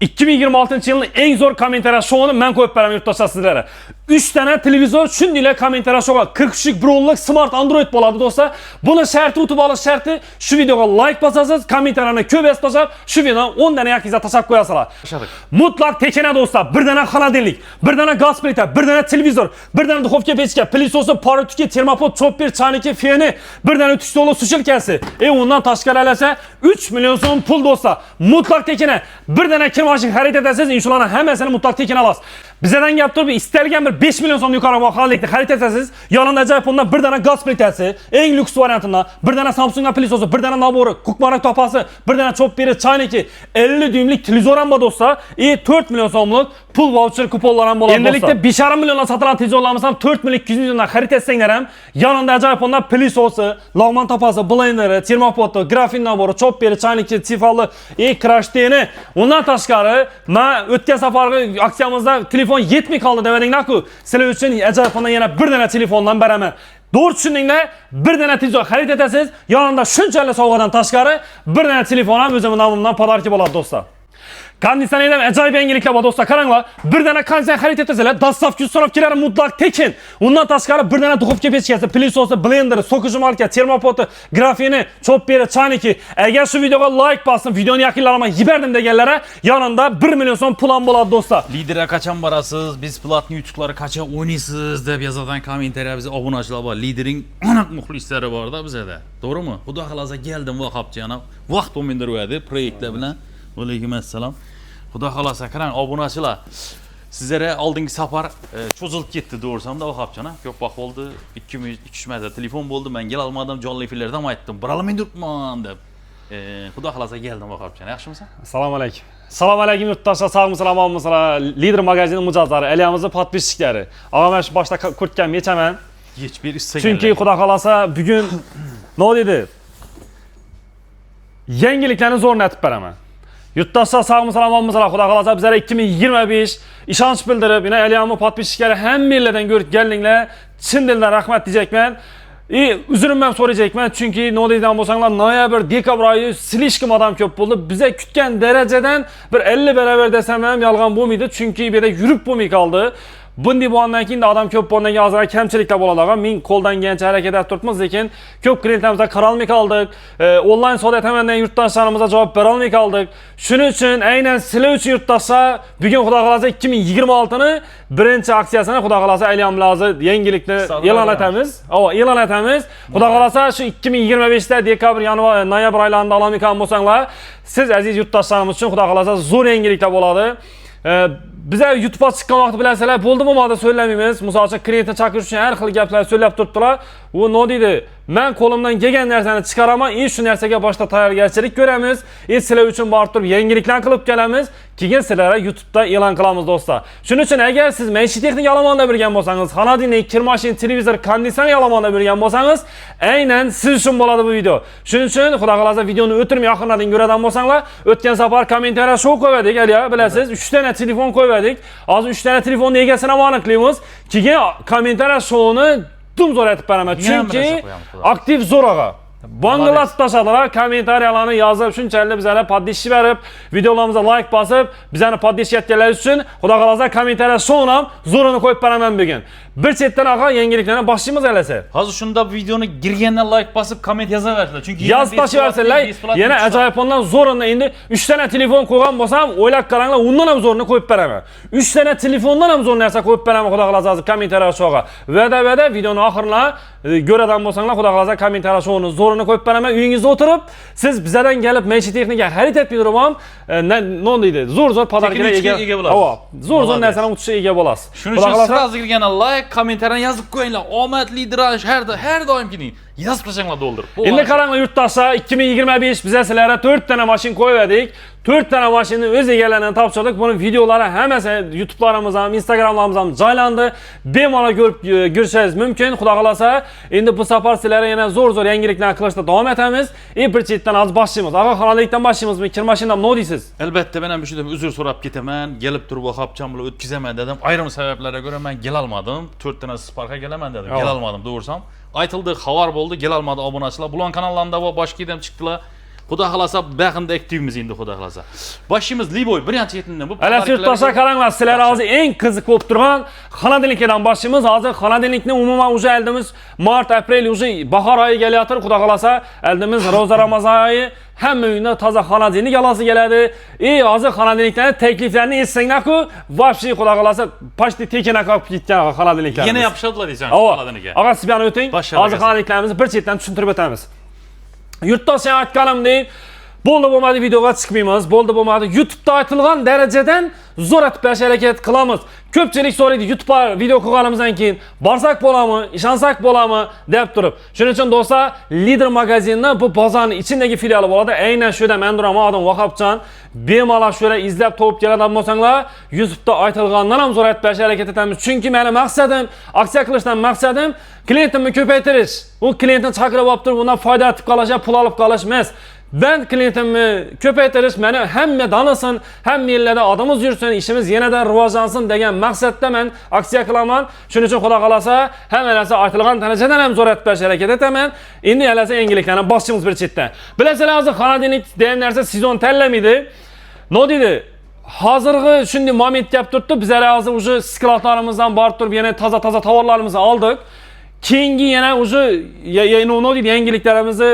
2026-yılın en zor komentar şovunu men koyup beraber yurttaşlar sizlere. 3 tane televizor şundiyle komentar şova 43 broluk smart android boladı dostlar. Bunun şartı utup alış şartı şu videoga like basasınız, komentarlarını köp estasap, şu videodan 10 tane yakiza taşap koyasılar. Mutlak tekene dostlar, bir tane xonadilnik, bir tane gaz plita, bir tane televizor, bir tane duxovka pechka, pilisosu, paratuki, termopod, chopper, chaniki, feni, bir tane ütüş dolu su şilkasi. Ondan tashqari alasa 3 milyon so'm pul dostlar. Mutlak tekene, bir tane kirmashin xarid etasiz, inshaalloh hammasini mutlak tekene alasiz. Bizden gap turib istalgan bir 5 milyon so'm yuqori holatda xarid etasiz. Yonida ajoyib bundan bir tane gaz plitasi, eng lyuks variantida, bir tane Samsung pilisosu, bir tane nabori, kukmarak topasi, bir tane chopperi, chaniki, 50 düymlik televizor ham bor dostlar. 4 milyon so'mlik pul voucher kuponlar ham bo'ladi dostlar. Endilikda 5,5 milyondan sotilgan televizorlarimiz ham 4 milyon 200 milyondan xarid etsanglar ham yonida ajoyib bundan pilisosi, log'mon topasi, blenderi, termopodi, grafin nabori, chopperi, chaniki, tifalli, krashteni. Undan tashqari, men o'tgan safargi aksiyamizda telefon yetmay qoldi demadinglar-ku. Sizlar uchun ajoyib bundan yana bir dona telefondan beraman. Doğru tushundinglar, bir tane televizor xarid etasiz, yonida shunchalik sovg'adan tashqari bir tane telefon ham o'zim nomimdan podarka bo'ladi dostlar. Konditsionerdan ajoyib yangiliklar bor dostlar. Qaranglar, bir dana konditsioner xarid etasizlar, dastavki ustavkilari mutlaq tekin. Undan tashqari bir dana duxovka pechkasi, pilisosi, blenderi, so'kish marka, termopodi, grafini, chopperi, chaniki. Agar shu videoga like bosib, videoni yaqinlarga yiberdim deganlara yonida 1 milyon so'm pul ham bo'ladi dostlar. Lidera qachon borasiz? Biz platni yutuqlari qachon o'ynaysiz deb yozadigan kommentariya bizga obunachilar bor. Lidering aniq muxlislari bor-da bizda. To'g'rimi? Xudo xolasa keldim vaqtcha, vaqt o'mindiradi proyektlar bilan. Alaykum assalom. Xudo xolasa qarang obunachilar. Sizlere oldingi safar cho'zilib ketdi doğrusamda vaqtcha. Ko'p vaqt bo'ldi. 2-3 marta telefon bo'ldi. Men kela olmadim. Jonli efirlarda ham aytdim. Boralaman turibman deb. Xudo xolasa keldim vaqtcha. Yaxshimisan? Assalomu alaykum. Assalomu alaykum yurtdoshlar, sog'misizlar, omonmisizlar? Lider magazini mijozlari, eliyamizning podpischiklari. Og'am shu boshda kurtgan mechaman. Hech bir istagan. Chunki xudo xolasa bugun nima dedi? Yangiliklarni zo'rni aytib beraman. Yurtdoshlar, sog'misizlar, omonmisizlar? Xudo xolasa bizlar 2025 ishonch bildirib, yana eliyamning podpischiklari hammalardan ko'rib keldinglar. Chin dildan rahmat diyecekman. Üzrümden soracakman çünkü ne deydigan bo'lsanglar noyabr, dekabr oyi silishkim odam ko'p bo'ldi. Bize kutgan darajadan bir 50 baravar desam ham yolg'on bo'lmaydi, chunki bu yerda yurib bo'lmay qoldi. Bunday bo'lgandan keyin odam ko'p bo'lgandan keyin ozroq kamchiliklar bo'ladi. Men qo'ldan kelgancha harakat qilib turibmiz, lekin ko'p klientlarimizga qara olmay qoldik. Onlayn savdo tamandan yurtdoshlarimizga javob bera olmay qoldik. Shuning uchun aynan sizlar uchun yurtdoshlar bugun xudo xolasa 2026 ni birinchi aksiyasini xudo xolasa aylanmalazi yangilikni e'lon etamiz. E'lon etamiz. Xudo xolasa shu 2025 da dekabr, yanvar, noyabr oylarida olmay qolgan bo'lsanglar, siz aziz yurtdoshlarimiz uchun xudo xolasa zo'r yangiliklar bo'ladi. Bize YouTube'a çıkan vaqt bilasizlar, bo'ldi bo'lmadi so'zlamaymiz. Misol uchun klientni chaqirish uchun har xil gaplar so'zlab turibdilar. U nima deydi? Men qo'limdan kelgan narsani chiqaraman, shu narsaga boshda tayyorgarchilik ko'ramiz. Sizlar uchun borib turib yangiliklar qilib kelamiz. Keyin sizlarga YouTube'da e'lon qilamiz do'stlar. Shuning uchun agar siz maishiy texnika alomonda bilgan bo'lsangiz, xonadilnik, kirmashin, televizor, konditsioner alomonda bilgan bo'lsangiz, aynan siz uchun bo'ladi bu video. Shuning uchun xudo xolasa videoni o'tirmay oxirladan ko'radigan bo'lsanglar, o'tgan safar kommentariya show qo'ydik, bilasiz, 3 tane telefon qo'ydik. Hozir 3 tane telefonni egasini aniqlaymiz. Keyin kommentariya showni dum zo'r aytib beraman. Chunki aktiv zo'rag'a. Bangladesh tashadilar, kommentariyalarni yozib, shunchalik bizlarga poddesh berib, videolarimizga like bosib, bizlarni poddesh etganlar uchun xudo xolasa kommentariya showni ham zo'rini qo'yib beraman bugun. Bir chetdan aqa yangiliklarni boshlaymiz alasa. Hozir shunda videoni girgandan like bosib, komment yozaversinlar. Chunki yozib tashlaversinlar. Yana ajoyib ondan zo'rini endi 3 tane telefon qo'ygan bo'lsam, o'ylab qaranglar, undan ham zo'rini qo'yib beraman. 3 tane telefondan ham zo'r narsa qo'yib beraman xudo xolasa kommentariya showga. Va'da videoni oxirla ko'radigan bo'lsanglar, xudo xolasa kommentariya showni zo'rini qo'yib beraman. Uyingizda o'tirib, siz bizlardan kelib maishiy texnika xarid etib turib ham, nima deydi? Zo'r podarkalar ega bo'lasiz. Zo'r narsalarni o'tishga ega bo'lasiz. Shuning uchun sразу kirganda like, kommentariyani yozib qo'yinglar. Omadli diraj har doim keling. Yozib qo'yinglar do'ldirib. Endi qaranglar yurtdoshlar, 2025 biz sizlarga 4 tane mashin qo'ydik. 4 tane mashinni o'z egalariga topshirdik. Buni videolari hammasi YouTube'larimizda ham, Instagram'larimizda ham joylandi. Bemalol ko'rib ko'rishingiz mumkin. Xudo xolasa, endi bu safar sizlarga yana zo'r yangiliklar qilishda davom etamiz. Bir chetdan hozir boshlaymiz. Agar xonadillikdan boshlaymizmi? Kirmashindan nima deysiz? Albatta, men ham shu yerda uzr so'rab ketaman. Kelib turib vaqtcham bilan o'tkazaman dedim. Ayrim sabablarga ko'ra men kela olmadim. 4 tane Spark'a kelaman dedim. Kela olmadim, doğrursam. Aytildi, xabar bo'ldi, kela olmadi obunachilar. Bulan kanallarida va boshqa yerdan chiqdilar. Xudo xolasa baxında aktivimiz endi xudo xolasa. Başımız Liboy birinchi yetinden bu. Ala yurtdoshlar qaranglar, sizlar hozir eng qiziq bo'lib turgan xonadonlikdan boshlaymiz. Hozir xonadonlikni umuman уже eldimiz mart, aprel уже bahor oyi kelayotir. Xudo xolasa eldimiz roza Ramazon oyi hamma uyda toza xonadonlik alasi keladi. Hozir xonadonliklarning takliflarini eshitsanglar-ku, вообще xudo xolasa почти tekana qolib ketgan xonadonliklar. Yana yapışadılar deysan xonadoniga. Ağa siz bana o'ting. Hozir xonadonliklarimizni bir chetdan tushuntirib o'tamiz. Yurtdoshlar aytganim deyib, bo'ldi bo'lmadi videoga chiqmaymiz, bo'ldi bo'lmadi YouTube'da aytilgan darajadan zo'r atib berish harakat qilamiz. Ko'pchilik so'raydi, YouTube'ga video qo'yganimizdan keyin borsak bo'ladimi, ishonsak bo'ladimi deb turib. Shuning uchun do'stlar, Lider magazinni bu bozorning ichidagi filiali bo'ladi. Aynan shu yerda men turaman, odam Vahobjon bemalol shura izlab topib keladigan bo'lsanglar, YouTube'da aytilgandan ham zo'r atib berish harakat etamiz. Chunki meni maqsadim, aksiya qilishdan maqsadim klientimni ko'paytirish. U klientni chaqirib olib turib, undan foyda etib qolish, pul olib qolish emas. Ben klientimni ko'paytirish, meni hamma tanısin, hamma yerlarda odamimiz yursin, ishimiz yanada rivojlansin degan maqsadda men aksiya qilaman. Shuning uchun xudo xolasa hamma narsa aytilgan darajadan ham zo'r etib berish harakat etaman. Endi alasa yangiliklarni boshimiz bir chetdan. Bilasizlar, hozir xonadonlik degan narsa sezon tanlamaydi. No deydi? Hozirgi shunday moment kelib turibdi. Bizlar hozir уже skladlarimizdan borib turib, yana toza tovarlarimizni oldik. Keyingi yana уже no deydi, yangiliklarimizni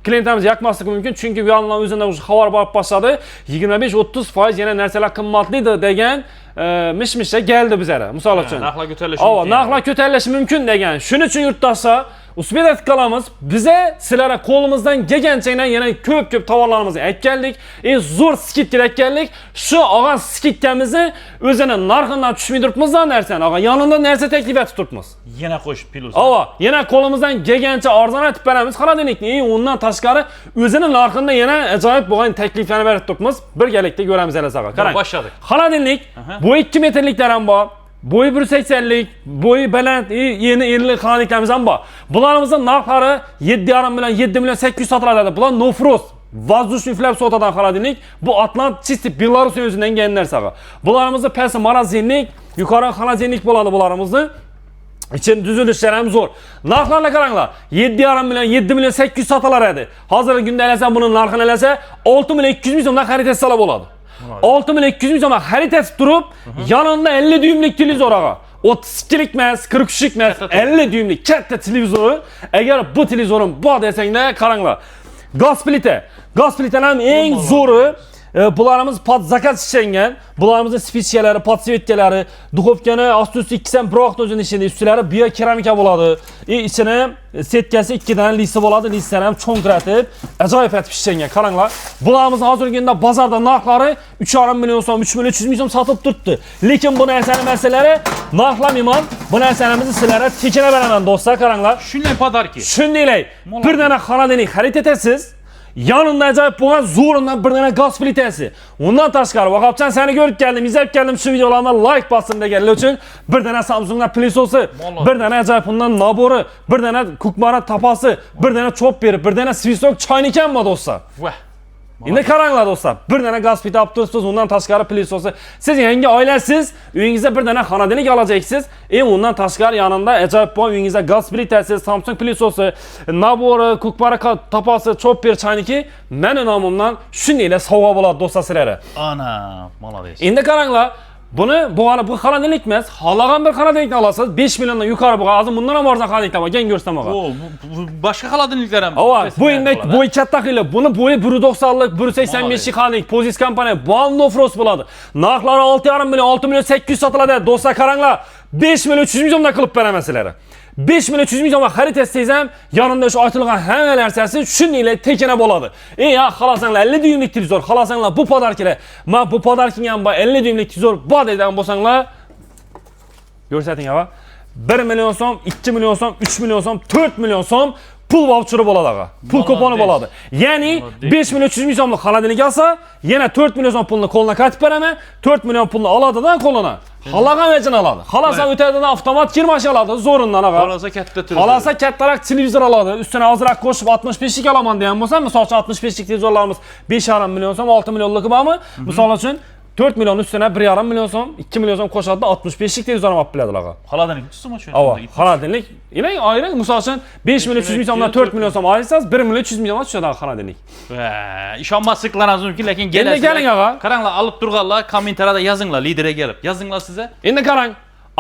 klientimiz yakmasligi mumkin, chunki bu yandan o'zidan xabar borib boshladi. 25-30% yana narsalar qimmatlidir degan mish-mishga keldi bizlara. Misol uchun. Narxlar ko'tarilishi mumkin. Narxlar ko'tarilishi mumkin degan. Shuning uchun yurtdoshlar uspet qilamiz. Bize sizlara qo'limizdan kelgancha yana ko'p tovarlarimizni aytgandik. Zo'r skidga aytgandik. Shu og'a skidkamizni o'zini narxidan tushmay turibmizdan narsani. Og'a yonida narsa taklif etib turibmiz. Yana qo'shib plus. Yana qo'limizdan kelgancha arzon etib beramiz xonadonlikni. Undan tashqari o'zini narxida yana ajoyib bo'lgan takliflarni berib turibmiz. Birgalikda ko'ramiz alasaga. Qarang. Boshladik. Xonadonlik bu 2 metrliklar ham bor. Boyu 1.80'lik, boyu baland, yeni 50 xonadonliklarimiz ham bor. Bularımızın narxlari 7,5 milyon, 7 milyon 800 sotiladi. Bular no frost. Воздушный flap sotadan xonadonlik. Bu Atlant чисто Belarus o'zidan kelgan narsa. Bularimizni pasti morozinlik, yuqori xonadonlik bo'ladi bularimizni. İçin düzülüşler hem zor. Narxlarına qaranglar. 7,5 milyon, 7 milyon 800 sotilar edi. Hozirgi kunda elasa bunun narxini elasa 6 milyon 200 milyondan xarid etsala bo'ladi. 6 milyon 200 milyondan xarid etib turib, yanında 50 düymlik televizor ağa. 32'lik emas, 43'lik emas, 50 düymlik katta televizoru. Eğer bu televizorun bu desanglar qaranglar. Gaz plita. Gaz plitaning eng zo'ri. Bularımız pod zakaz işlengen, bularımızın spitsiyalari, podsvetkalari, duxovkani asti-usti 2 sam proqni o'zini ichida, ustilari biokeramika bo'ladi. İçine setkasi 2 dan lisi bo'ladi, lislar ham cho'nqiratib, ajoyib etib ishlangan. Qaranglar, bularimiz hozirgi kunda bozorda narxlari 3,5 milyon so'm, 3 milyon 300 ming so'm sotib turibdi. Lekin bu narsaning masalasi narxlamayman. Bu narsalarimizni sizlarga tekina beraman do'stlar, qaranglar. Shunday podarki. Shunday bir dana xonadonlik xarid etasiz. Yanında ajoyib bo'lgan zo'rindan bir dana gaz plitasi. Undan tashqari Vahobjon seni ko'rib keldim, izlab keldim, shu videolarga like bosim deganlar uchun bir dana Samsung'dan pilisosi, bir dana ajoyib undan nabori, bir dana kukmara tapasi, bir dana chopperi, bir dana svisok choynikam bor do'stlar. Endi qaranglar do'stlar, bir dana gaz plita olib turibsiz, undan tashqari pilisosi. Siz yangi oilasiz, uyingizda bir dana xonadonlik olacaksınız. Undan tashqari yanında ajoyib bo'lgan uyingizda gaz plitasi, Samsung pilisosi, nabori, kukmara tapasi, chopper choyniki meni nomimdan shunday sovg'a bo'ladi do'stlar sizlarga. Ana, молодец. Endi qaranglar, bu xonadonlik emas, xohlagan bir xonadonlikni olasiz, 5 milliondan yuqori bo'lgan, hozir bundan ham arzon xonadonliklar bor, keng ko'rsataman. Boshqa xonadonliklar ham. Bu endi bo'y katta qilib, buni bo'yi 1.90lik, 1.85lik xonadonlik, Pozis kompaniya, Bando Frost bo'ladi. Narxlari 6,5 milyon, 6 milyon 800 sotiladi. Do'stlar qaranglar, 5 milyon 300 milliondan qilib beraman sizlarga. 5 milyon 300 milyon xarid etsangiz ham yanında şu aytilgan hamma narsasi shunday tekana bo'ladi. Ya xohlasanglar 50 düymlik televizor, xohlasanglar bu podarkilar. Men bu podarkingga ham 50 düymlik televizor bor degan bo'lsanglar, ko'rsating ava. 1 milyon so'm, 2 milyon so'm, 3 milyon so'm, 4 milyon so'm pul voucheri bo'ladi ağa. Pul kuponi bo'ladi. Ya'ni 5 milyon 300 ming so'mlik xonadonlik olsa, yana 4 milyon so'm pulni qo'lina qaytib beraman. 4 milyon pulni oladidan qo'lina. Xalagan vecin aladi. Xalasa o'tadidan avtomat kirmashi oladi, zo'rindan ağa. Xalasa katta televizor. Xalasa kattaroq televizor oladi. Ustini ozroq qo'shib 65lik olaman degan bo'lsa, masalan 65lik televizorlarimiz 5,5 milyon so'm, 6 millionligi bormi? Misol uchun 4 milyon üstüne 1,5 milyon so'm, 2 milyon so'm qo'shadi 65lik televizor olib biladilar. Xaladanlik tutsa shu. Ava, xonadonlik. Yine ayrı, misal üçün 5 milyon 300 milyondan 4 milyon so'm ayırsanız 1 milyon 300 milyona tushadi xonadonlik. İşonmasliklaringiz mumkin, lekin Endi keling ağa. Qaranglar, olib turganlar kommentariyada yozinglar, lideriga kelib. Yozinglar size. Endi qarang.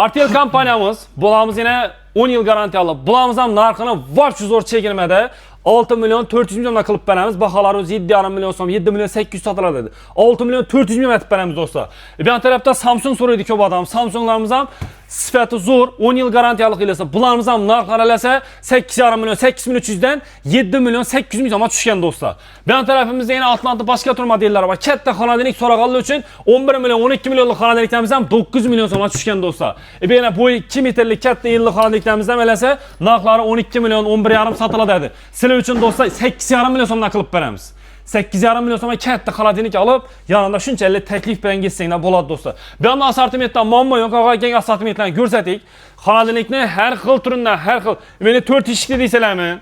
RTL kompaniyamiz bularimiz yine 10 yıl garantiyalı. Bularimiz ham narxini vaqt zo'r chegirmada 6 milyon 400 milyondan qilib beramiz. Baholarimiz 7,5 milyon so'm, 7 milyon 800 sotiladi dedi. 6 milyon 400 milyon etib beramiz do'stlar. Bu tarafda Samsung so'raydi ko'p odam. Samsunglarimiz ham sifati zo'r, 10 yıl garantiyalı ilasa. Bularimiz ham narxlar ilasa 8,5 milyon, 8 milyon 300'den 7 milyon 800 milyona tushgan do'stlar. Bu tarafimizda yana Atlantik boshqa tur modellar bor. Katta xonadonlik so'raganlar uchun 11 milyon, 12 milyonlik xonadonliklarimiz ham 9 milyon so'mga tushgan do'stlar. Bu yana bo'yi 2 metrlik katta yillik xonadonliklarimiz ham ilasa narxlari 12 milyon, 11,5 sotiladi dedi. Sizlar uchun do'stlar 8,5 milyon so'mdan qilib beramiz. 8,5 milyon so'mga katta xonadonlik olib, yanında shunchalik taklif bilan getsanglar bo'ladi do'stlar. Bu yerda assortimentdan muammo yo'q, keng assortimentlarni ko'rsatik. Xonadonlikni har xil turidan, har xil. Meni 4 eshikli deysalarmi?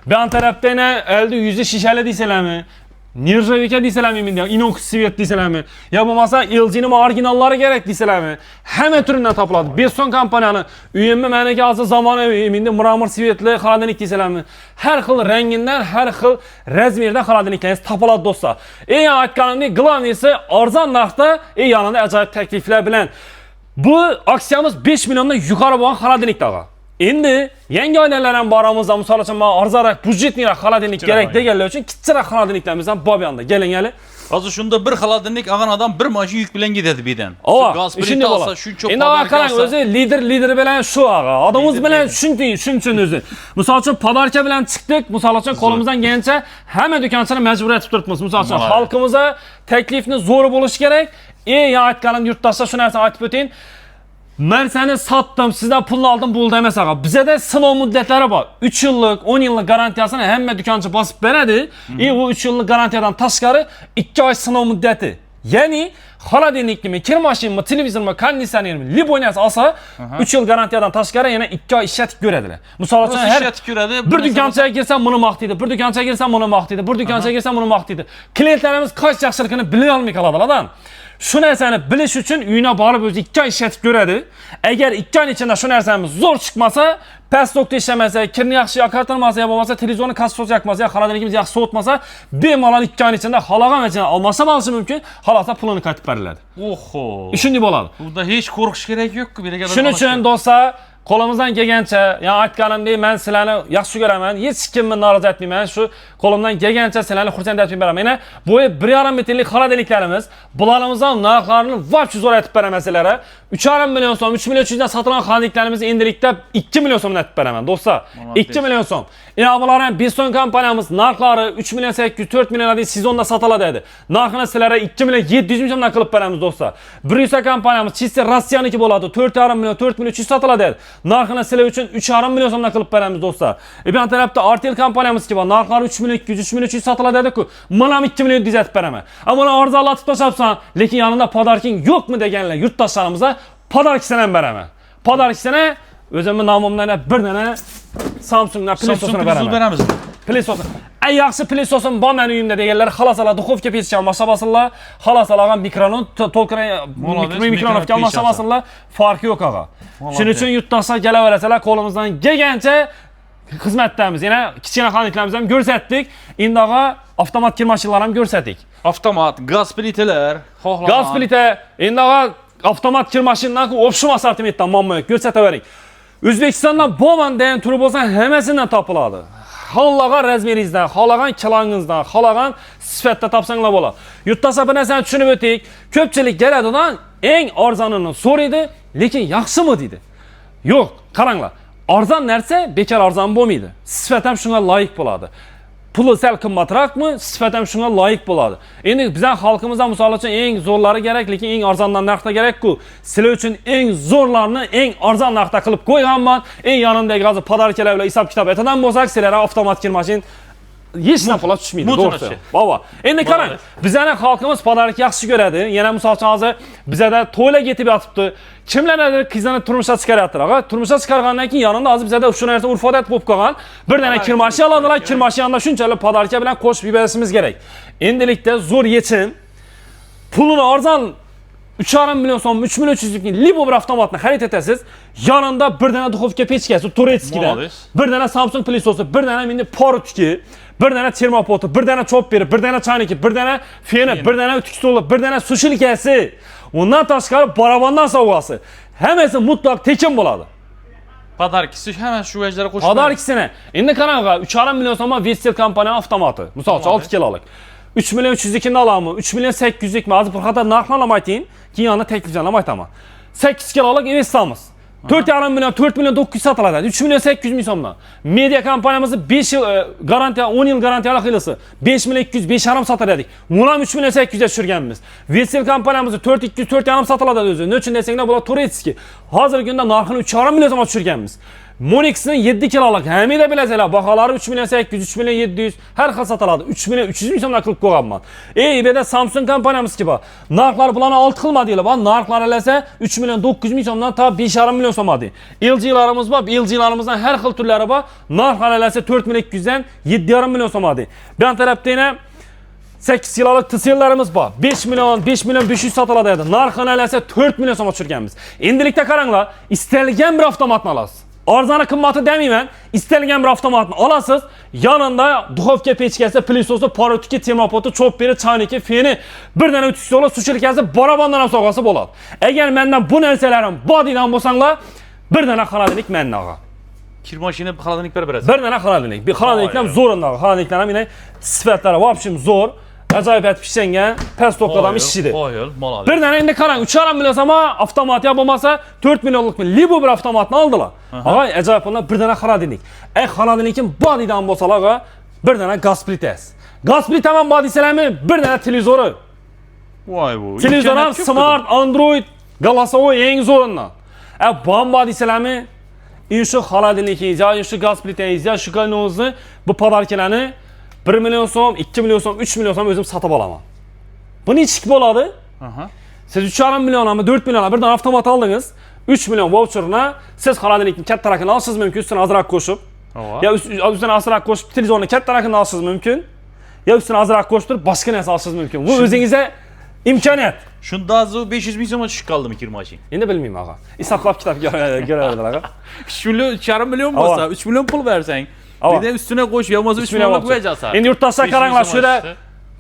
Bu tarafda yana elde yüzü şişeli deysalarmi? Nirjavika deysalarmi menda? Inox svet deysalarmi? Ya bo'lmasa LG'ning originallari kerak deysalarmi? Hamma turidan topiladi. Besson kompaniyani uyimni meniki hozir zamonaviy menda mramor svetli xonadonlik deysalarmi? Har xil rangidan, har xil razmerda xonadonliklaringiz topiladi do'stlar. Eng aytganimdek, glavnisi arzon narxda, yanında ajoyib takliflar bilan. Bu aksiyamiz 5 milyondan yuqori bo'lgan xonadonlik tag'a. Endi yangi oilalar ham boramizda, misol uchun men arzonroq budjetliroq xonadonlik kerak deganlar uchun kichikroq xonadonliklarimiz ham bor bu yoqda. Keling hali. Hozir shunda bir xaladanlik olgan odam bir mashina yuk bilan ketadi bu yerdan. Gaz plita olsa, shuncha endi qarang, o'zi lider bilan shu ağa. Odamimiz bilan shunchun o'zi. Misol uchun podarka bilan chiqdik, misol uchun qo'limizdan kelgancha hamma do'konchini majbur etib turibmiz. Misol uchun xalqimizga taklifni zo'r bo'lishi kerak. Aytganim yurtdoshlar shu narsani aytib o'ting. Ben seni sattım, sizden pulunu aldım, buldu emas ağa. Bize de sınov müddetleri var. 3 yıllık, 10 yıllık garantiyasını hemen dükkancı basıp veredi. Bu 3 yıllık garantiyadan taşkarı 2 ay sınov müddeti. Yani xaladenlikli mi, kir maşin mi, televizor mu, kondisyoner mi, liboynas alsa 3 yıl garantiyadan taşkarı yine 2 ay işletip görediler. Misal için her bir dükkancıya girsen bunu maktiydi, bir dükkancıya girsen bunu maktiydi, bir dükkancıya girsen bunu maktiydi. Klientlerimiz kaç yaxşılıkını bilin almay kaladılar. Şu narsani bilish uchun uyuna borib o'zi 2 oy ishlatib ko'radi. Agar 2 oy ichida shu narsamiz zo'r chiqmasa, pastokda ishlamasa, kirni yaxshi yoqartirmasa, ya bo'lmasa televizorni kassos yoqmasa, ya xonadonligimiz yaxshi sovutmasa, bemalol 2 oy ichida xalagan ichida olmasa bo'lishi mumkin, xalasa pulini qaytib beriladi. Oho. Shunday bo'ladi. Bunda hech qo'rqish kerak yo'q-ku, beraga. Shuning uchun do'stlar, qo'limizdan kelgancha, yani aytganimdek men sizlarni yaxshi ko'raman, hech kimni norozi etmayman. Shu qo'limdan kelgancha sizlarni xursand etib beraman. Mana bu 1,5 metrlik xonadonliklarimiz, bularimizni narxlarini vaqt zo'r etib beraman sizlarga. 3,5 milyon so'm, 3 milyon 300 dan sotilgan xonadonliklarimizni endilikda 2 milyon so'mdan etib beraman do'stlar. 2 milyon so'm. Bular ham Besson kompaniyamiz narxlari 3 milyon 800, 4 milyon deydi sezonda sotiladi dedi. Narxini sizlarga 2 milyon 700 ming so'mdan qilib beramiz do'stlar. Brisa kompaniyamiz Chester Rossiyaniki bo'ladi. 4,5 milyon, 4 milyon 300 sotiladi dedi. Narxini sizlar uchun 3,5 milyon so'mdan qilib beramiz do'stlar. Bu tarafda RTL kompaniyamiz ki bor. Narxlari 3 milyon 200, 3 milyon 300 sotiladi dedi-ku. Mana 2 milyon dizatib beraman. Ammo buni arzonlatib tashlabsan, lekin yonida podarking yo'qmi deganlar yurtdoshlarimizga podarkisini ham beraman. Podarkisini o'zimning nomimdan bir dana Samsungdan PlayStation beraman. PlayStation. Ey yaxshi PlayStation bor meni uyimda deganlar xalasalar duxovka pechga almashsa basınlar, xalasalar mikronon mikronovka almashsa basınlar, farqi yo'q ağa. Shuning uchun yurtdoshlar kelaverasalar qo'limizdan kelgancha xizmatdamiz. Yana kichkina xonadonlarimizni ham ko'rsatdik. Endi ağa avtomat kir mashinalari ham ko'rsatdik. Avtomat, gaz plitalar, xohlagan. Gaz plita, endi ağa avtomat kir mashinalari option assortimentdan muammo ko'rsatavering. O'zbekistondan bo'lman degan turi bo'lsa hammasidan topiladi. Xohlagan razmeringizdan, xohlagan kilongizdan, xohlagan sifatda topsanglar bo'ladi. Yurtdoshlar bir narsani tushunib o'tdik. Ko'pchilik keladidan eng arzonini so'raydi, lekin yaxshimi deydi. Yo'q, qaranglar. Arzon narsa bekor arzon bo'lmaydi. Sifat ham shunga loyiq bo'ladi. Puli sal qimmatroqmi, sifat ham shunga loyiq bo'ladi. Endi bizning xalqimizda misol uchun eng zo'rlari kerak, lekin eng arzondan narxda kerak-ku. Sizlar uchun eng zo'rlarini eng arzon narxda qilib qo'yganman. Eng yonimdagi hozir podarkalar bilan hisob kitob aytadan bo'lsak, sizlarga avtomat kir mashin hech narsa pul tushmaydi, to'g'risi. Baba, endi qarang, bizning xalqimiz podarka yaxshi ko'radi. Yana misol uchun hozir bizda to'ylar yetib yotibdi. Kimlardir qizini turmushga chiqaryapti, ağa. Turmushga chiqargandan keyin yonida hozir bizda shu narsa urf-odat bo'lib qolgan. Bir dana kir mashin oladilar, kir mashinada shunchalik podarka bilan qo'shib yuborishimiz kerak. Endilikda zo'r yechim pulunu arzan 3,5 milyon so'm, 3 milyon 300'lük Libo bir avtomatni xarid etasiz. Yanında bir dana duxovka pechkasi Turetski'den, bir dana Samsung pilisosi, bir dana mini porutki, bir dana termopotu, bir dana chopperi, bir dana chayniki, bir dana feni, bir dana ütki stoli, bir dana sushilkasi. Ondan tashqari barabandan sovg'asi. Hammasi mutlaq tekin bo'ladi. Padarkisi hemen şu veclere koştu. Padarkisini. Endi qarang, 3,5 milyon so'mga Vestel kompaniya avtomati. Misol uchun 6 kilolik. 3 milyon 300'likini alamı, 3 milyon 800'lik mi? Azı bir kadar narxlarla aytayım, ki yanına tekliflerle aytaman. 8 kiloluk Investamiz. 4,5 milyon, 4 milyon 900 satıladi. 3 milyon 800 ming so'mdan. Media kompaniyamizni 5 yil garantiya, 10 yil garantiyali qilisi. 5 milyon 200, 5,5 satardik. Bunu ham 3 milyon 800'e tushirganmiz. Vestel kompaniyamizni 4,200, 4,5 satiladi o'zi. Ne uchun desanglar, bular Turetski. Hozirgi kunda narxini 3,5 milyon so'mga tushirganmiz. Monix'nin 7 kiloluk, hamida bilesizlar, bahaları 3 milyon 800, 3 milyon 700, her xil satıladi. 3 milyon 300 ming so'mdan qilib qo'yganman. eBay'da Samsung kompaniyamiz ki bor. Narxlar bularni 6 qilmadinglar. Bu narxlar elasa 3 milyon 900 ming so'mdan ta 5,5 milyon so'madi. LG'larimiz bor, LG'larimizdan har xil turlari bor. Narxlar elasa 4 milyon 200 dan 7,5 milyon so'madi. Ben tarafda yana 8 kiloluk TCL'larimiz bor. 5 milyon 500 satıladi edi. Narxini elasa 4 milyon so'mga tushirganmiz. Endilikda qaranglar, istalgan bir avtomatni olasiz. Arzani qimmatı demayman, istalgan bir avtomatni olasiz, yanında duxovka pechkasi, pilisosi, porotki, termopotu, chopperi, chayniki, feni, bir dana ütki stoli, sushilkasi, barabandan ham sovg'asi bo'ladi. Agar mendan bu narsalarim bor degan bo'lsanglar, bir dana xolodilnik mendan og'a. Kir mashina xolodilniklar berasiz. Bir dana xolodilnik. Bir xolodilnik ham zo'rinda. Xolodilniklar ham yine sifatlari va общем zo'r. Acayip et pişengen, pes topladan işçiydi. Bir tane indi qarang, 3,5 milyon ama avtomat yapılmasa 4 milyonluk bir Libo bir avtomatını aldılar. Aga acayip onlar bir tane xolodilnik. Xolodilnikin bodydan bo'lsalar, bir tane gaz plitasi. Gaz plita ham bodiysalarmi, bir tane televizoru. Voy bu. Televizor ham smart, Android, голосовой eng zo'rindan. Bom bodiysalarmi, shu xolodilnikingiz, ya shu gaz plitangiz, ya shu kanozni bu podarkalarni 1 milyon so'm, 2 milyon so'm, 3 milyon so'm o'zim sotib olaman. Bu nechik bo'ladi? Siz 3,5 milyon ama 4 milyon birdan avtomat aldınız. 3 milyon voucher'ına siz xolodilnikni kattaroqini olishingiz mumkin, üstüne azroq qo'shib. Ya üstüne azroq qo'shib televizorni kattaroqini olishingiz mumkin. Ya üstüne azroq qo'shib boshqa narsa olishingiz mumkin. Bu o'zingizga imkoniyat. Shunda azu 500 ming so'mga tushib qoldimi kir mashina? Endi bilmayman og'a. Hisoblab kitob ko'raverdilar og'a. 3,5 milyon bo'lsa, 3 milyon pul bersang, bir de üstüne qo'sh, yomasa 3 milyonlik vejasa. Endi yurtdoshlar qaranglar, shura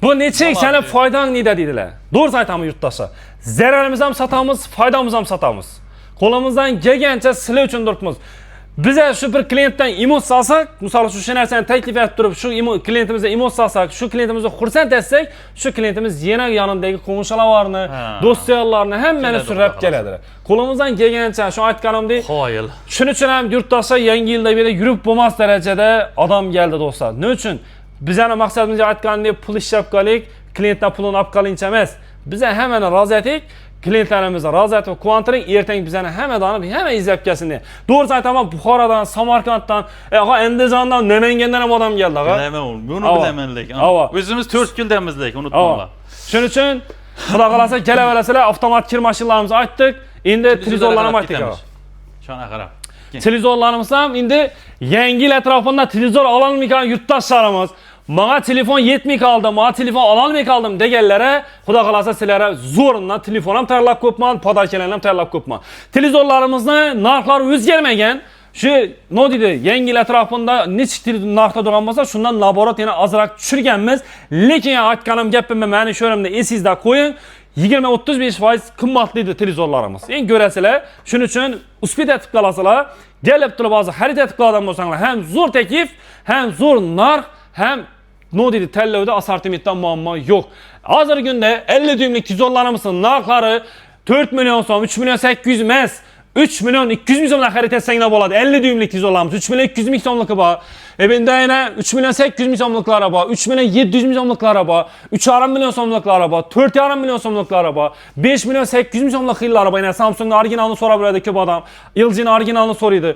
bu nechik seni foydang nida deydilar. Doğrusu aytaman yurtdoshlar. Zararimiz ham sotamiz, foydamiz ham sotamiz. Qo'limizdan kelgancha sizlar uchun turibmiz. Bize şu bir klientdan imon salsak, misol shu narsani taklif etib turib, shu klientimizga imon salsak, shu klientimizni xursand etsak, shu klientimiz yana yonidagi qo'shnilarni, do'stlarni hammani surab keladi. Qo'limizdan kelgancha shu aytganimdek, qoyil. Shuning uchun ham yurtdoshlar yangi yilda bir yurib bo'lmas darajada odam keldi do'stlar. Ne uchun? Bizning maqsadimiz aytgandek pul ishlab qolik, klientdan pulini olib qolincha emas. Biza hammani rozi etik. Klientlarimizni rozi etib quvontiring, ertangi bizani hammadan hamma izlab kelsin. Doğrusu aytaman, Buxorodan, Samarqanddan, Andijondan, Namangandan ham odam keldi. Bilaman, buni bilaman lekin. O'zimiz 4 kildamiz lekin, unutmanglar. Shuning uchun xudo xolasa kelaverasizlar, avtomat kir mashinlarimizni aytdik. Endi televizorlarni ham aytdik. Shuna qarab. Televizorlarimiz ham endi yangi yil atrofida televizor ololmayotgan yurtdoshlarimiz, "Menga telefon yetmay qoldi, menga telefon ololmay qoldim" deganlari, xudo xolasa sizlarga zo'rindan telefon ham tayyorlab ko'pman, podarkalarni ham tayyorlab ko'pman. Televizorlarimizni narxlari o'zgarmagan. Shu nima deydi, yangi yil atrofida nechta narxda turgan bo'lsa, shundan naborot yana ozroq tushirganmiz. Lekin aytganim gapimni meni shu yerimda esingizda qo'ying. 20-35% qimmatlıydı televizorlarımız. En görəsilər, şunun üçün uspid etib qalasılar, gəlib turib azı xarid etib qaladan bolsanlar, hem zor teklif, hem zor narx, hem no dedi tellevdə asortimentdən muamma yox. Hazır gündə 50 düymlük televizorlarımızın narxları 4 milyon so'm, 3 milyon 800 emas, 3 milyon 200 ming so'mdan xarid etsang da bo'ladi. 50 düymlük televizorlarımız 3 milyon 200 ming so'mligi bor. Bunda yana 3 milyon 800 ming so'mliklari bor, 3 milyon 700 ming so'mliklari bor, 3,5 milyon so'mliklari bor, 4,5 milyon so'mliklari bor, 5 milyon 800 ming so'mlik xillari bor. Yana Samsung'ning originalini so'rab beradi ko'p odam, LG'ning originalini so'raydi.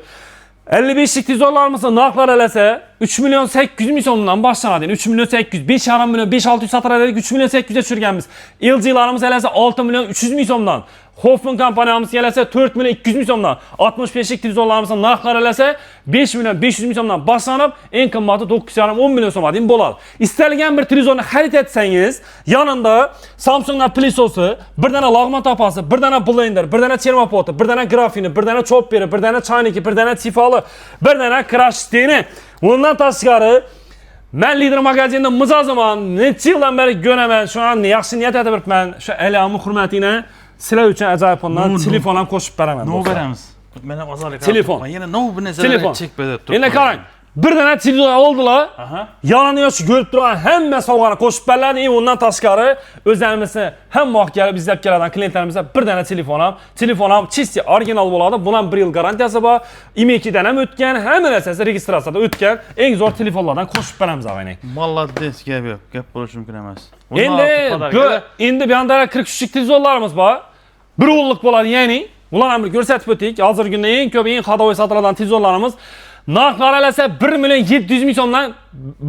55'lik televizorlarımızın narxları elasa 3 milyon 800 ming so'mdan başlanadi. 3 milyon 800, 5,5 milyon, 5-600 satar edik, 3 milyon 800'e tushirganmiz. LG'larimiz elasa 6 milyon 300 ming so'mdan. Hoffman kompaniyamiz kelasa 4 million 200 ming so'mdan 65lik televizorlarimizning narxlari elasa 5 million 500 ming so'mdan boshlanib, eng qimmati 9,5-10 million so'mga deyim bo'ladi. Istalgan bir televizorni xarid etsangiz, yonida Samsung'dan pilisosi, bir dana lag'ma tapasi, bir dana blender, bir dana termopoti, bir dana grafini, bir dana chopperi, bir dana chayniki, bir dana tifoli, bir dana krashteni. Bundan tashqari men Lider magazinda muzazaman necha yildan beri ko'raman, shu an yaxshi niyat etibman. Shu Aliami hurmatina sizlar uchun ajoyib ondan telefon ham qo'shib beraman. Ne beramiz? Men ham azalik. Telefon. Yana ne bu narsalar chek berib turibman. Endi qarang. Bir dana telefon oldilar. Yonini yosh ko'rib turgan hamma sovg'ani qo'shib beradi. Undan tashqari o'zlarimizni hamma kelib izlab keladigan klientlarimizga bir dana telefon ham chisti original bo'ladi. Bundan 1 yil garantiyasi bor. IMEK'dan ham o'tgan, hamma narsasi registratsiyada o'tgan eng zo'r telefonlardan qo'shib beramiz og'ayning. Molodets gap yo'q. Gap bo'lishi mumkin emas. Endi bu yoqda 43 lik televizorlarimiz bor. Bir o'g'illik bo'ladi, ya'ni ularni ham ko'rsatib o'tdik. Hozirgi kunda eng ko'p, eng hadovoy sotiladigan televizorlarimiz narxlari elasa 1 million 700 ming so'mdan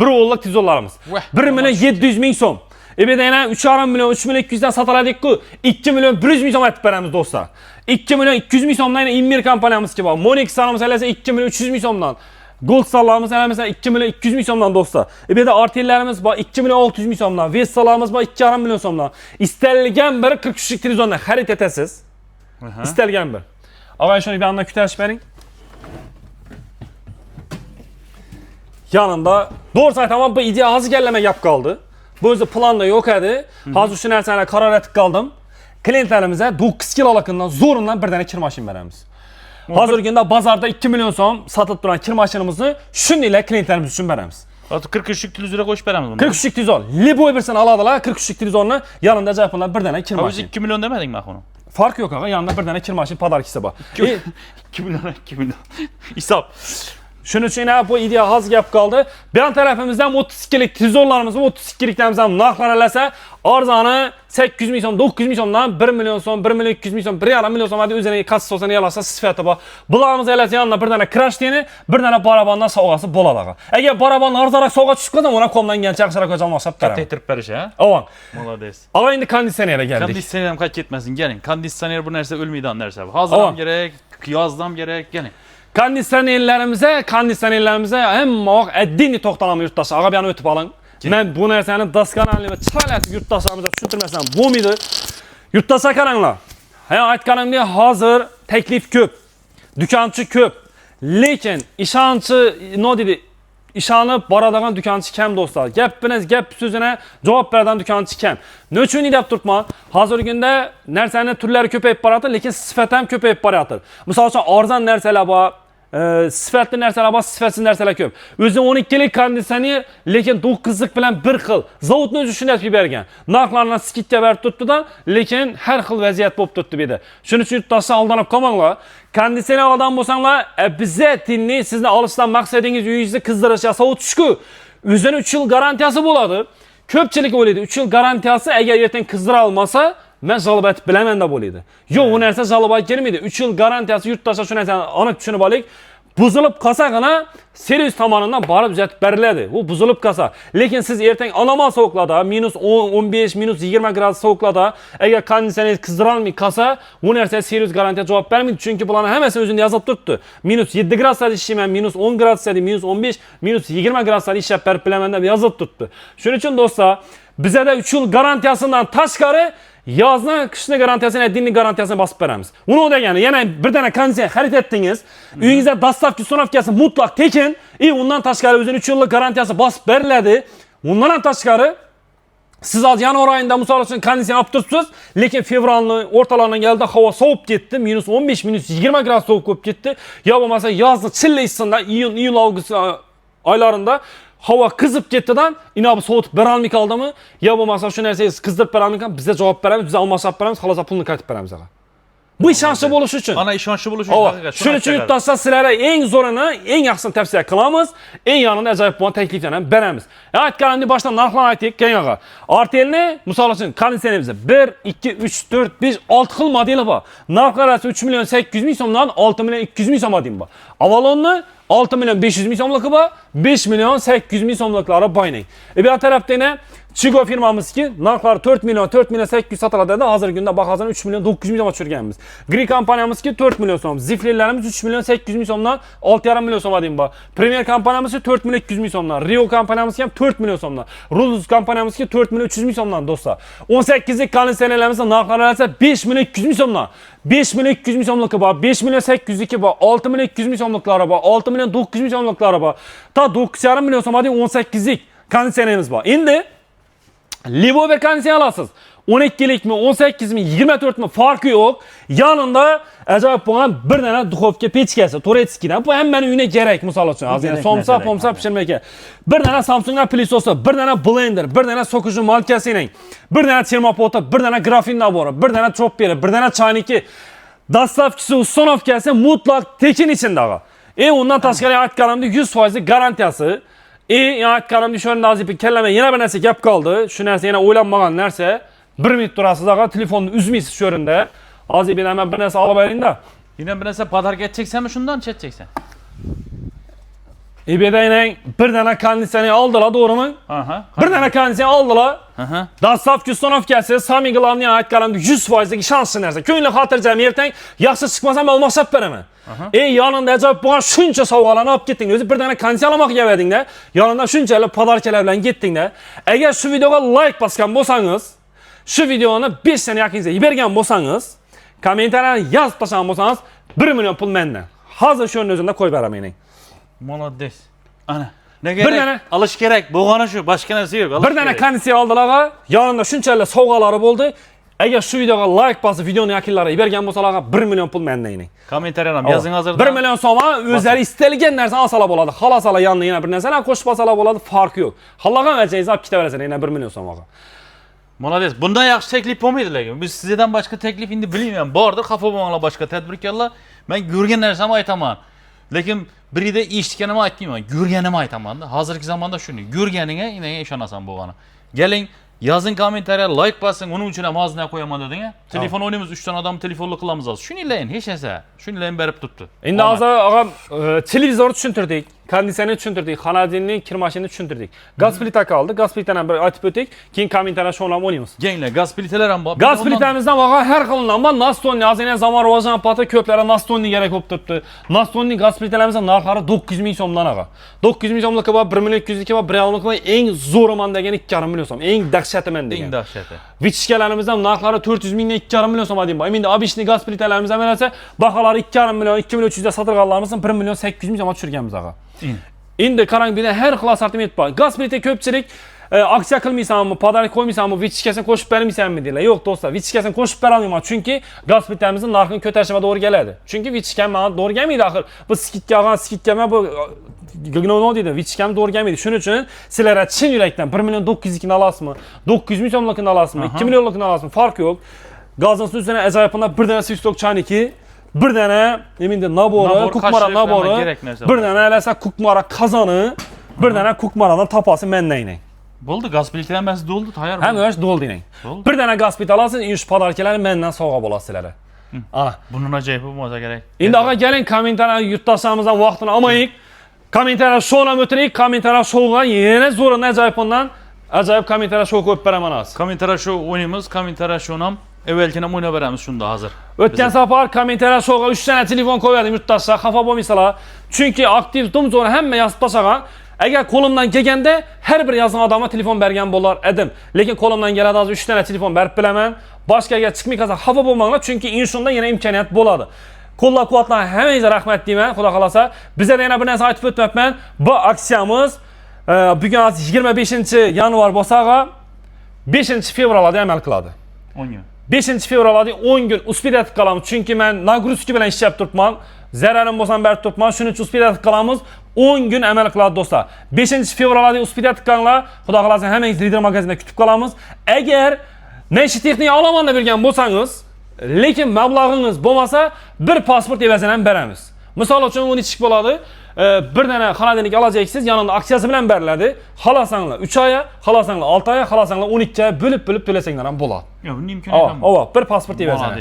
bir o'g'illik televizorlarimiz. 1 million 700 ming so'm. Bu yerda yana 3,5 million 3 million 200 dan sotiladi-ku, 2 million 100 ming so'm aytib beramiz do'stlar. 2 million 200 ming so'mdan Immir kompaniyamizga bor. Monix sanamiz elasa 2 million 300 ming so'mdan. Goldstarlarimiz elasa 2 million 200 ming so'mdan do'stlar. Bu yerda Artellarimiz bor 2 million 600 ming so'mdan. Vestalarimiz bor 2,5 million so'mdan. Istalgan bir 43 lik televizorni xarid etasiz. Istalgan bir. Avval shuni bir anda kutarish bering. Yanında doğrusu aytaman bu ideya hazır gelmeme yap kaldı. Bu özü planda yok edi. Hazır şu narsalarga karar etib kaldım. Klientlerimize 9 kilolukdan zorundan bir tane kir maşin veramiz. Hazır günde bazarda 2 milyon so'm satılıp duran kir maşinimizni shuningdek klientlerimiz uchun beramiz. 43 lik televizorga qo'shib beramiz buni. 43 lik televizor. Liboy birsini oladilar, 43 lik televizorni yanında japonlar bir tane kir maşin. 2 milyon demedingmi axuni? Fark yok ağa, yanında bir tane kir maşin podarkisi bor. 2 milyon. Hisob. Şunun için bu ideya haz gap kaldı. Bir an tarafımızdan 32'lik televizorlarımız var. 32'liklerimizden narxlar elasa arzanı 800 ming so'm, 900 ming so'mdan 1 million so'm, 1 million 200 ming so'm, 1,5 million so'm hadi o'zini kassa olsa yalarsa sifati bor. Bularimiz elasa yanına bir tane krashteni, bir tane barabandan sovg'asi bo'ladi ağa. Agar baraban arzarak sovg'a tushib qolsa, ona qo'ldan kelgancha yaxshiroq o'zim olsab beraman. Kateterib berish, ha? Avan. Molodets. Ağa endi konditsionerga keldik. Konditsioner ham qaytib ketmasin, keling. Konditsioner bu narsa o'lmaydigan narsa bu. Hozir ham kerak, yozdan kerak, keling. Konditsionerlarimize hem eddini to'xtalamiz yurtdoshlar. Ağa beni o'tib oling. Men bu narsani daskanali va chiroyli yurtdoshlarimizni tushuntirmasam bo'lmaydi. Yurtdoshlar qaranglar. Ha aytganimdek hozir taklif ko'p, do'konchi ko'p, lekin ishonib boradigan do'konchi kam do'stlar. Gap so'zine javob beradigan do'konchi kam. Ne uchun deb turibman? Hozirgi kunda narsaning turlari ko'payib boryapti, lekin sifat ham ko'payib boryotir. Misol uchun arzon narsalar bor, sifatli narsalar bor, sifatsiz narsalar ko'p. O'zi 12 lik konditsioner, lekin 9 lik bilan bir xil. Zavodni o'zi shunday qilib bergan. Narxlarni skidga berib turibdi-da, lekin har xil vaziyat bo'lib turibdi bu yerda. Shuning uchun yurtdoshlar aldanib qolmanglar. Konditsioner odam bo'lsanglar, bizga tinni sizni olishdan maqsadingiz uyingizni qizdirish, sovutishku. O'zini 3 yil garantiyasi bo'ladi. Ko'pchilik o'ylaydi, 3 yil garantiyasi agar ertaga qizdira olmasa, men javob etib bilaman deb o'ylaydi. Yo'q, u narsa javob kelmaydi. 3 yil garantiyasi yurtdoshlar shu narsani aniq tushunib oling. Buzilib qolsagina servis tomonidan borib uzatib beriladi. U buzilib qolsa, lekin siz ertaga anormal sovuqlarda, -10, -15, -20 gradus sovuqlarda agar konditsioner qizdira olmay qolsa, bu narsa servis garantiya javob bermaydi, chunki bularning hammasi o'zida yozib turibdi. -7 gradusda ishlayman, -10 gradusda, -15, -20 gradusda ishlab berib bilaman deb yozib turibdi. Shuning uchun do'stlar, bizda 3 yil garantiyasidan tashqari yozning qishni garantiyasini, dinning garantiyasini bosib beramiz. Uni degani, yana bir dana konditsioner xarid etdingiz, uyingizda dastavka ustavkasi mutlaq tekin, undan tashqari o'zining 3 yillik garantiyasi bosib beriladi. Undan ham tashqari siz hozir yanvar oyida misol uchun konditsioner olib turibsiz, lekin fevralning o'rtalaridan keldi, havo sovib ketdi, -15, -20 gradus sovib bo'lib ketdi. Yo bo'lmasa yozni chillaysinda, iyun, avgust oylarida havo qizib ketdidan, inobi sovutib bera olmay qoldimi? Yo bo'lmasa shu narsangiz qizdirib bera olmaykan, bizga javob beramiz, biz almashib beramiz, xolos pulni qaytarib beramiz ağa. Bu ishonchli bo'lish uchun. Ana ishonchli bo'lish uchun haqiqatan. Shuning uchun yurtdoshlar sizlarga eng zo'rini, eng yaxshisini tavsiya qilamiz. Eng yonida ajoyib bo'lgan takliflarni ham beramiz. Aytganimdek boshdan narxlarni aytdik, keyin ağa. Artelni misol uchun konditsionerimizda 1, 2, 3, 4, 5, 6 xil modeli bor. Narxlari 3 million 800 ming so'mdan 6 million 200 ming so'mga deyim bor. Avalonni 6 million 500 ming so'mligi bor, 5 million 800 ming so'mliklari boyning. Bu tarafda yana Chigo firmamızki narxları 4 milyon 800 satıladi. Hozirgi kunda bahasini 3 milyon 900 ming so'mga tushirganmiz. Gri kompaniyamizki 4 milyon so'm. Ziflerlerimiz 3 milyon 800 ming so'mdan 6,5 milyon so'mga deyim bor. Premier kompaniyamizki 4 milyon 200 ming so'mdan. Rio kompaniyamizki ham 4 milyon so'mdan. Rulus kompaniyamizki 4 milyon 300 ming so'mdan do'stlar. 18lik konditsionerlarimizning narxlari esa 5 milyon 200 ming so'mdan. 5 milyon 200 ming so'mligi bor, 5 milyon 800 bor, 6 milyon 200 ming so'mliklari bor, 6 milyon 900 ming so'mliklari bor. Ta 9,5 milyon so'mga deyim 18lik konditsionerimiz bor. Endi Libo bir konditsioner alasiz. 12'lik mi, 18 mi, 24 mi farkı yok. Yanında acayip bo'lgan bir dana duxovka pechkasi, Turetskidan. Bu hammaning uyine gerek misol uchun. Hozir somsa pishirmakka. Bir dana Samsungdan pilisosi, bir dana blender, bir dana so'kishi malkasining, bir dana termopoti, bir dana grafin nabori, bir dana chopperi, bir dana chayniki. Dastavkisi, ustonovkasi mutlaq tekin içinde ağa. Ondan tashqari aytganimda 100% garantiyasi. Aytganimda shuni nazib kellama yana bir narsa gap qoldi. Shu narsa yana o'ylanmagan narsa. 1 minut turasiz ağa, telefonni uzmaysiz shu yerda. Hozir men bir narsa olib beringda. Yine bir narsa padarga çeksenmi şundan çeksen? eBay'dan bir dana konditsioner oldilar, to'g'rimi? Aha. Bir dana konditsioner oldilar. Aha. Dastavka ustonovkasi, sami glavniy aytganimda 100% ishonchli narsa. Ko'ngli xotirjam ertang yaxshi chiqmasa men olmoqsab beraman. Yanında ajoyib bo'lgan shuncha sovg'alarni olib ketding. O'zi bir dana konditsioner olmoqqa kelmading-da. Yanında shunchalik podarkalar bilan ketding-da. Agar shu videoga like bosgan bo'lsangiz, shu videoni 5 tane yaqiningizga yuborgan bo'lsangiz, kommentariyani yozib tashlagan bo'lsangiz 1 million pul mendan. Hozir shuni o'zimda qo'yib beraman. Moloddes. Ana. Ne gerek? Alış gerek. Bo'lgani shu, boshqa narsa yo'q. Bir dana konditsioner oldilar, yanında shunchalik sovg'alari bo'ldi. Agar shu videoga like bosib, videoni yaqinlariga yuborgan bo'lsalar, 1 million pul mendan. Kommentariyam yozing hozirda. 1 million so'mga o'zlari istalgan narsani olsalar bo'ladi. Xolasalar yanına yana bir narsani qo'shib olsalar bo'ladi, farqi yo'q. Xohlagan vajangiz olib ketaverasizlar yana 1 million so'mga. Moloddes. Bundan yaxshi taklif bo'lmaydi lekin. Biz sizdan boshqa taklif endi bilmayman. Bordir, xafa bo'lmanglar boshqa tadbirkorlar. Men ko'rgan narsamni aytaman. Lekin birida eshitganimni aytmayman, ko'rganimni aytaman-da. Hozirgi zamonda shuni, ko'rganiga menga ishonasan bo'lgani. Keling, yozing kommentariya, like bosing, uning uchun ham hozir qo'yaman deding-a? Telefon o'ynaymiz, 3 ta odam telefonli qilamiz hozir. Shunilayin, hech narsa. Shunilayin berib turibdi. Endi hozir og'am televizorni tushuntirdik, konditsionerni tushuntirdik, xonadilnik, kir mashinani tushuntirdik. Gaz plita qoldi. Gaz plitani ham bir aytib o'tdik, keyin kommentariya shunlab o'ynaymiz. Ganglar, gaz plitalar ham bor. Gaz plitamizdan og'a har xilidan bor. Nastonni, hozir zamon rivojlanib qoldi, ko'plari Nastonni kerak bo'lib turibdi. Nastonni gaz plitalarimizning narxlari 900 ming so'mdan og'a. 900 ming so'mligi bor, 1 million 200 bor, 1 millionligi bor, eng zo'riman degan 2,5 million so'm. Eng dahshatiman degan. Eng dahshati. Vichkalarimiz ham narxlari 400 mingdan 2,5 million so'm deyim. Endi obishni gaz plitalarimiz ham esa baholari 2,5 million, 2 million 300 da sotilganlarimizni 1 million 800 ming so'mga tushirganmiz og'a. Endi qarang, bunda har xil assortiment bor. Gaz plita ko'pchilik aksiya qilmaysanmi, podarka qo'ymaysanmi, vichkasini qo'shib bermaysanmi deylar. Yo'q do'stlar, vichkasini qo'shib bera olmayman, chunki gaz plitamizning narxini ko'tarishga to'g'ri keladi. Chunki vichkam menga to'g'ri kelmaydi axir. Bu skidga bu nima deydi, vichkam to'g'ri kelmaydi. Shuning uchun sizlar chin yurakdan 1 million 900 ni olasizmi, 900 ming so'mlikni olasizmi, 2 millionlikni olasizmi, farqi yo'q. Gazning ustidan ajoyibona bir dana suyuqlik chayniki, bir dana endi nabori, kukmara nabori, bir dana alasa kukmara qozoni, bir dana kukmaradan tapasi mendan. Bo'ldi, gaz plitalar ham bo'ldi, tayyor. Hamma bo'ldi dening. Bir dana gaz plita olasiz, ish podarkalarni mendan sovg'a bo'lasizlar. Ana, bunun ajoyib bo'lsa kerak. Endi og'a keling, kommentariya yurtdoshimizdan vaqtini olmaylik. Kommentariya showni o'tiring, kommentariya showga yana zo'rini ajoyibondan ajoyib kommentariya show qo'yib beraman hozir. Kommentariya show o'ynaymiz, kommentariya showni ham evvelkina o'ynab beramiz shunda hozir. O'tgan safar kommentariya showga 3 ta telefon qo'ydim yurtdoshlar, xafa bo'lmaysalar. Chunki aktiv dumzo'ni hamma yozib tashlagan. Agar qo'limdan kelganda har bir yozgan odamga telefon bergan bo'lar edim. Lekin qo'limdan keladi hozir 3 ta telefon berib bilaman. Boshqaga chiqmay qolsa xafa bo'lmanglar, chunki inshunda yana imkoniyat bo'ladi. Qo'llab-quvvatlagan hammangizga rahmat deyman. Xudo xolasa, bizda yana bir narsa aytib o'tmayapman. Bu aksiyamiz bugun 25-yanvar bo'lsa-ga 5-fevralda amal qiladi. 10 kun. 5-fevralda 10 kun uspediyat qilamiz. Chunki men nagruzka bilan ishlab turibman. Zararim bo'lsam berib turibman. Shuning uchun uspediyat qilamiz. 10 kun amal qiladi do'stlar. 5-fevralda uspediyat qilinglar. Xudo xolasa hammangiz Lider magazinida kutib qolamiz. Agar necha texnika olaman deb bilgan bo'lsangiz, lekin mablag'ingiz bo'lmasa, bir pasport evazidan ham beramiz. Misol uchun 12 bo'ladi. Bir dana xonadonlik olacaksınız, yanında aksiyasi bilan beriladi. Xohlasanglar 3 oy, xohlasanglar 6 oy, xohlasanglar 12 oy bo'lib to'lasanglar ham bo'ladi. Yo'q, buni imkoniyati ham bor. Ava, bir pasport evazidan.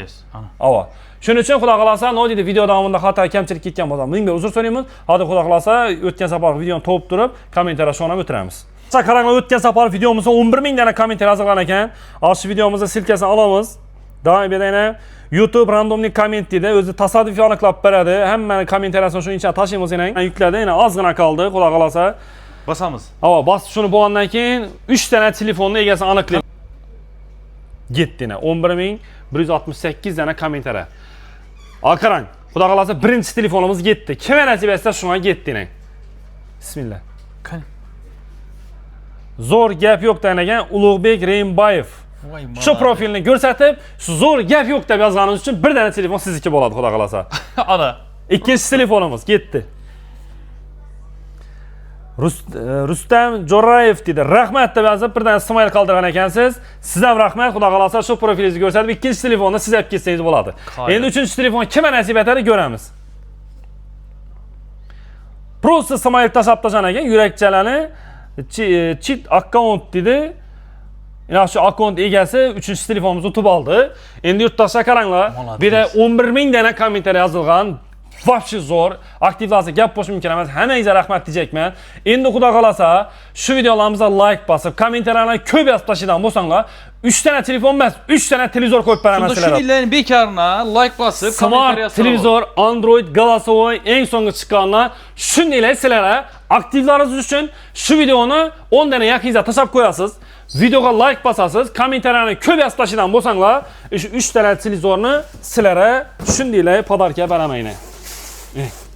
Ava. Shuning uchun xudo xolasa, nima deydi, video davomida xato kamchilik ketgan bo'lsa, ming bir uzr so'raymiz. Hozir xudo xolasa o'tgan safar videoni topib turib, kommentariya shona o'tiramiz. Qaranglar, o'tgan safar videomizda 11 000 dana kommentar yozilgan ekan. Shu videomizda silkasini olamiz. Davom edaylik. YouTube randomlik komment dedi. O'zi tasodifiy aniqlab beradi. Hammani kommentariyasini shuning ichiga tashlaymiz ekan. Yukladi, yana ozgina qoldi, xudo xolasa. Basamiz. Ava, bas shuni bo'lgandan keyin 3 dana telefonni egasini aniqlaymiz. Getdina 11 168 dana kommentariya. Qarang, xudo xolasa birinchi telefonimiz ketdi. Kim nasib etsa shunga getdina. Bismillah. Zo'r gap yo'q degan Ulug'bek Reimbayev. Shu profilni ko'rsatib, shu zo'r gap yo'q deb yozganingiz uchun bir dana telefon sizniki bo'ladi, xudo xolasa. Ana. Ikkinchi telefonimiz ketdi. Rustam Jo'rayev dedi. Rahmat deb yozib bir dana smayl qoldirgan ekansiz. Siz ham rahmat, xudo xolasa shu profilingizni ko'rsatib ikkinchi telefonni siz olib ketsangiz bo'ladi. Endi uchinchi telefon kimga nasib etadi ko'ramiz. Просто smayl tashlab tashlagan ekan, yurakchalani cheat account dedi. Yana shu akkaunt egasi 3-chi telefonimizni yutib oldi. Endi yurtdoshlar qaranglar. Bu yerda 11 000 dana kommentariy yozilgan. Vobshe zo'r. Aktivlashsa gap bo'lishi mumkin emas. Hammangizga rahmat diyecekman. Endi xudo xolasa shu videolarimizga like bosib, kommentariyalarni ko'p yozib tashlaydigan bo'lsanglar, 3 dana telefon emas, 3 dana televizor qo'yib beraman sizlarga. Shunda shuninglarni bekarna like bosib, kommentariya televizor, Android, голосовой eng so'nggi chiqqanlar shundaylar sizlarga aktivlaringiz uchun shu videoni 10 dana yaqiningizga tashlab qo'yasiz. Videoga like bosasiz, kommentariyalarni ko'p yozib tashlaydigan bo'lsanglar, shu 3 dana televizorni sizlarga shundaylar podarka beraman.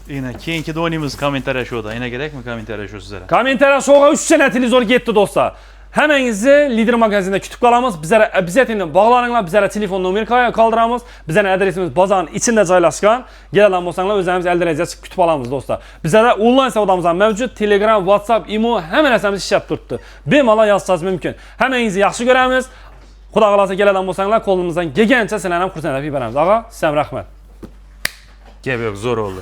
Yine keyingi o'ynaymiz kommentariya showda. Yana kerakmi kommentariya show sizlarga? Kommentariya showga 3 dana televizor ketdi do'stlar. Hammangizni Lider magazinida kutib qolamiz. Bizlarga обязательно bog'laninglar. Bizlarga telefon nomerini qoldiramiz. Bizlarning adresimiz bozorning ichida joylashgan. Keladigan bo'lsanglar o'zimiz eldarajada kutib olamiz do'stlar. Bizlarda onlayn savdomiz ham mavjud. Telegram, WhatsApp, Imo hamma narsamiz ishlab turibdi. Bemalol yozsangiz mumkin. Hammangizni yaxshi ko'ramiz. Xudo xolasa keladigan bo'lsanglar qo'limizdan kelgancha sizlarni ham xursand qilib beramiz. Og'a, sizga ham rahmat. Gap yo'q, zo'r oldu.